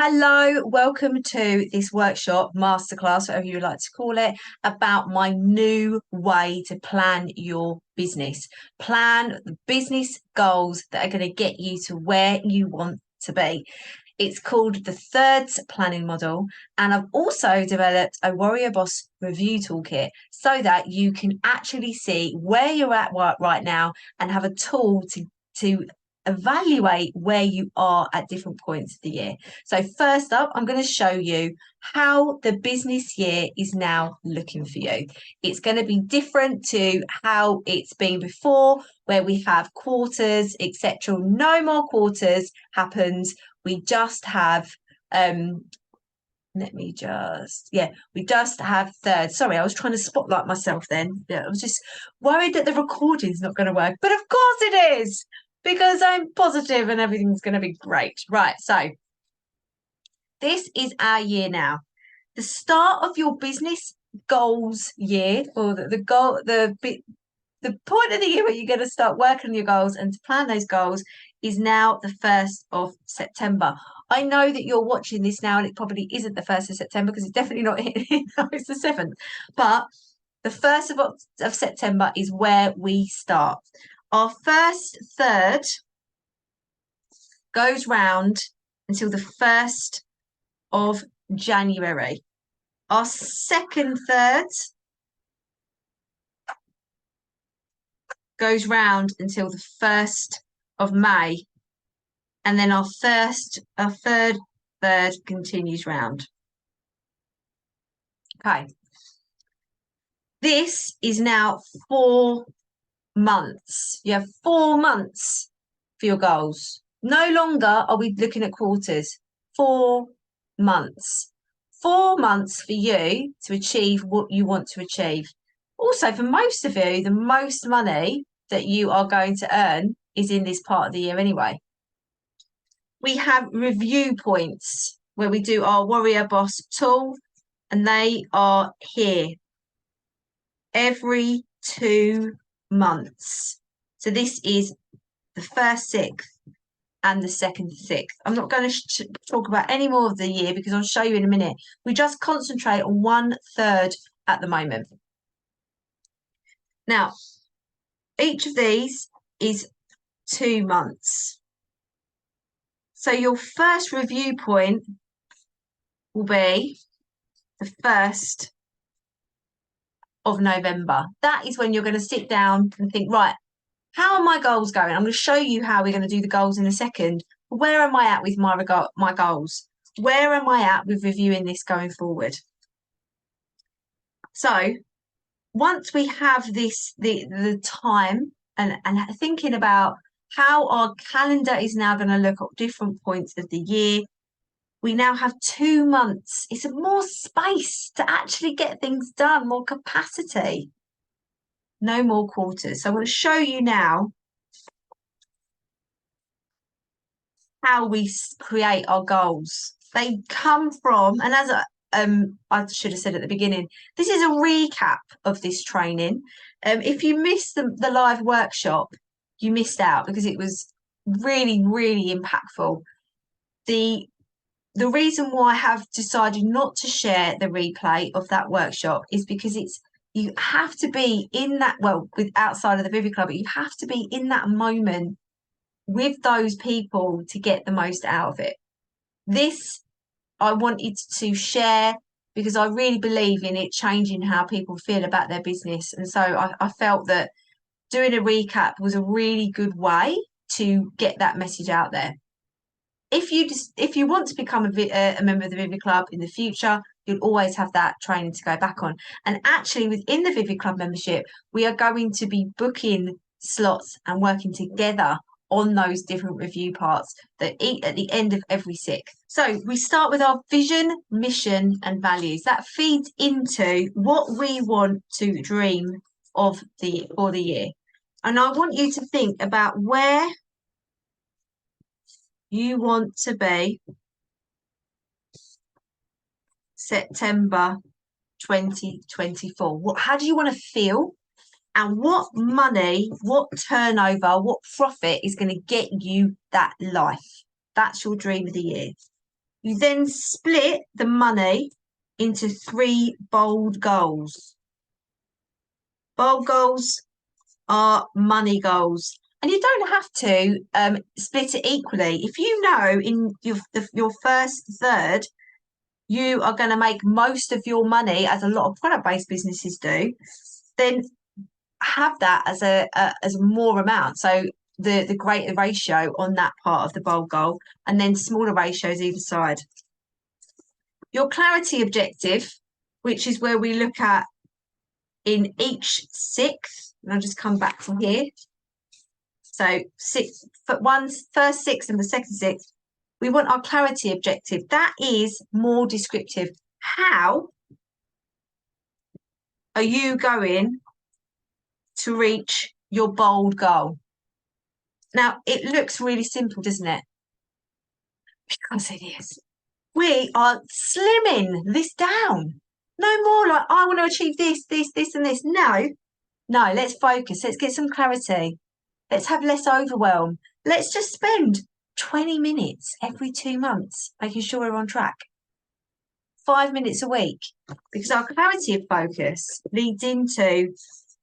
Hello, welcome to this workshop, masterclass, whatever you would like to call it, about my new way to plan your business. Plan the business goals that are going to get you to where you want to be. It's called the thirds planning model. And I've also developed a Warrior Boss review toolkit so that you can actually see where you're at right now and have a tool to evaluate where you are at different points of the year. So first up, I'm going to show you how the business year is now looking for you. It's going to be different to how it's been before, where we have quarters, etc. No more quarters happens. We just have we just have thirds. Sorry, I was trying to spotlight myself then. I was just worried that the recording's not going to work, but of course it is, because I'm positive and everything's going to be great. Right, so this is our year now. The start of your business goals year, or the point of the year where you're going to start working on your goals and to plan those goals, is now the 1st of September. I know that you're watching this now and it probably isn't the 1st of September because it's definitely not no, it's the 7th. But the 1st of September is where we start. Our first third goes round until the 1st of January. Our second third goes round until the 1st of May. And then our third continues round. Okay. This is now 4 months. You have 4 months for your goals. No longer are we looking at quarters. 4 months. 4 months for you to achieve what you want to achieve. Also, for most of you, the most money that you are going to earn is in this part of the year anyway. We have review points where we do our Warrior Boss tool, and they are here every 2 months. So this is the 1st 6th and the 2nd 6th. I'm not going to talk about any more of the year because I'll show you in a minute. We just concentrate on 1/3 at the moment. Now, each of these is 2 months. So your first review point will be the 1st of November. That is when you're going to sit down and think, right, how are my goals going? I'm going to show you how we're going to do the goals in a second. Where am I at with my goals? Where am I at with reviewing this going forward? So once we have this, the time and thinking about how our calendar is now going to look at different points of the year, we now have 2 months. It's more space to actually get things done, more capacity. No more quarters. So I'm going to show you now how we create our goals. They come from, and as I should have said at the beginning, this is a recap of this training. If you missed the live workshop, you missed out because it was really, really impactful. The reason why I have decided not to share the replay of that workshop is because you have to be in that, with outside of the Vivid Club, but you have to be in that moment with those people to get the most out of it. This I wanted to share because I really believe in it changing how people feel about their business. And so I felt that doing a recap was a really good way to get that message out there. If you want to become a member of the Vivid Club in the future, you'll always have that training to go back on. And actually, within the Vivid Club membership, we are going to be booking slots and working together on those different review parts that at the end of every 6th. So we start with our vision, mission, and values. That feeds into what we want to dream of for the year. And I want you to think about where you want to be September 2024. How do you want to feel? And what money, what turnover, what profit is going to get you that life? That's your dream of the year. You then split the money into 3 bold goals. Bold goals are money goals. And you don't have to split it equally. If you know in your first third, you are going to make most of your money, as a lot of product-based businesses do, then have that as a more amount. So the greater ratio on that part of the bold goal, and then smaller ratios either side. Your clarity objective, which is where we look at in each sixth, and I'll just come back from here. So first sixth and the second sixth, we want our clarity objective. That is more descriptive. How are you going to reach your bold goal? Now, it looks really simple, doesn't it? Because it is. We are slimming this down. No more like, I want to achieve this, and this. No, let's focus. Let's get some clarity. Let's have less overwhelm. Let's just spend 20 minutes every 2 months making sure we're on track. 5 minutes a week, because our clarity of focus leads into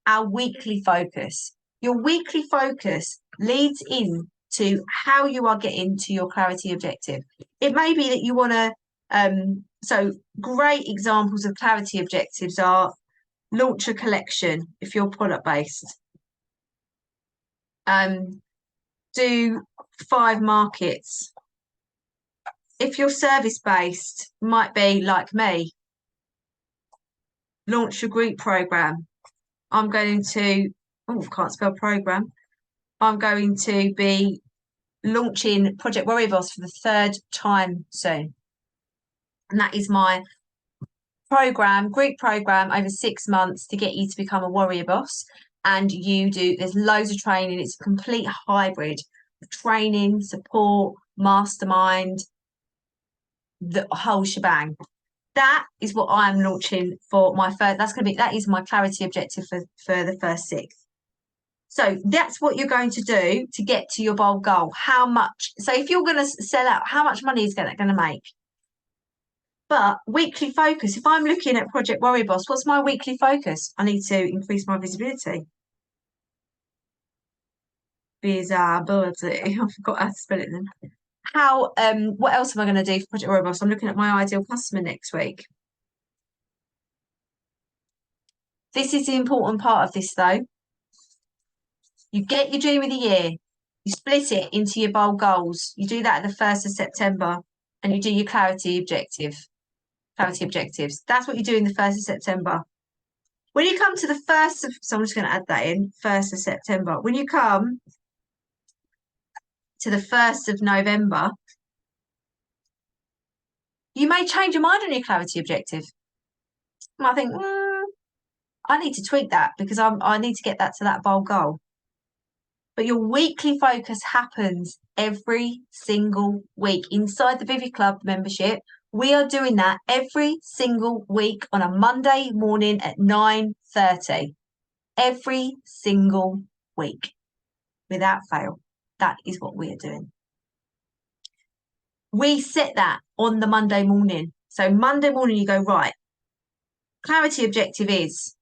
our weekly focus. Your weekly focus leads into how you are getting to your clarity objective. It may be that you want to, so great examples of clarity objectives are launch a collection if you're product based. Do 5 markets. If you're service based, might be like me, launch a group program. I'm going to, can't spell program. I'm going to be launching Project Warrior Boss for the 3rd time soon. And that is my group program over 6 months to get you to become a Warrior Boss. And there's loads of training. It's a complete hybrid of training, support, mastermind, the whole shebang. That is what I'm launching for my first. That is my clarity objective for the first 6. So that's what you're going to do to get to your bold goal. How much? So if you're going to sell out, how much money is that going to make? But weekly focus. If I'm looking at Project Warrior Boss, what's my weekly focus? I need to increase my visibility. Visibility. I forgot how to spell it then. What else am I going to do for Project Warrior Boss? I'm looking at my ideal customer next week. This is the important part of this, though. You get your dream of the year. You split it into your bold goals. You do that at the 1st of September, and you do your clarity objectives. That's what you do in the 1st of September. When you come to the 1st of, so I'm just going to add that in, 1st of September. When you come to the 1st of November, you may change your mind on your clarity objective. You might think, I need to tweak that because I need to get that to that bold goal. But your weekly focus happens every single week. Inside the Vivi Club membership, we are doing that every single week on a Monday morning at 9:30. Every single week, without fail. That is what we are doing. We set that on the Monday morning. So Monday morning, you go, right, clarity objective is,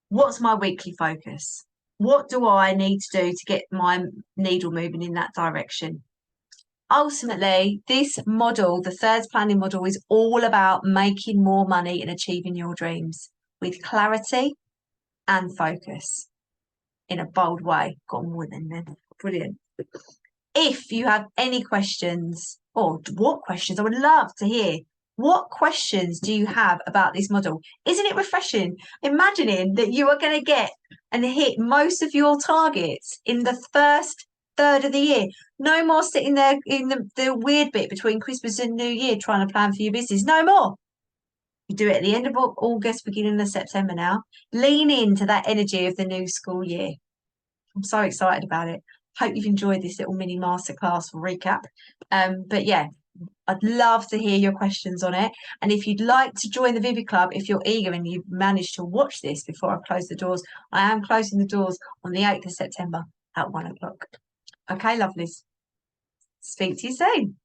what's my weekly focus? What do I need to do to get my needle moving in that direction? Ultimately, this model, the thirds planning model, is all about making more money and achieving your dreams with clarity and focus in a bold way. Got more than then. Brilliant. If you have any questions, or what questions, I would love to hear. What questions do you have about this model? Isn't it refreshing? Imagining that you are going to get and hit most of your targets in the first third of the year. No more sitting there in the weird bit between Christmas and New Year trying to plan for your business. No more. You do it at the end of August, beginning of September now. Lean into that energy of the new school year. I'm so excited about it. Hope you've enjoyed this little mini masterclass recap. But yeah, I'd love to hear your questions on it. And if you'd like to join the Vivi Club, if you're eager and you've managed to watch this before I close the doors, I am closing the doors on the 8th of September at 1 o'clock. Okay, lovelies. Speak to you soon.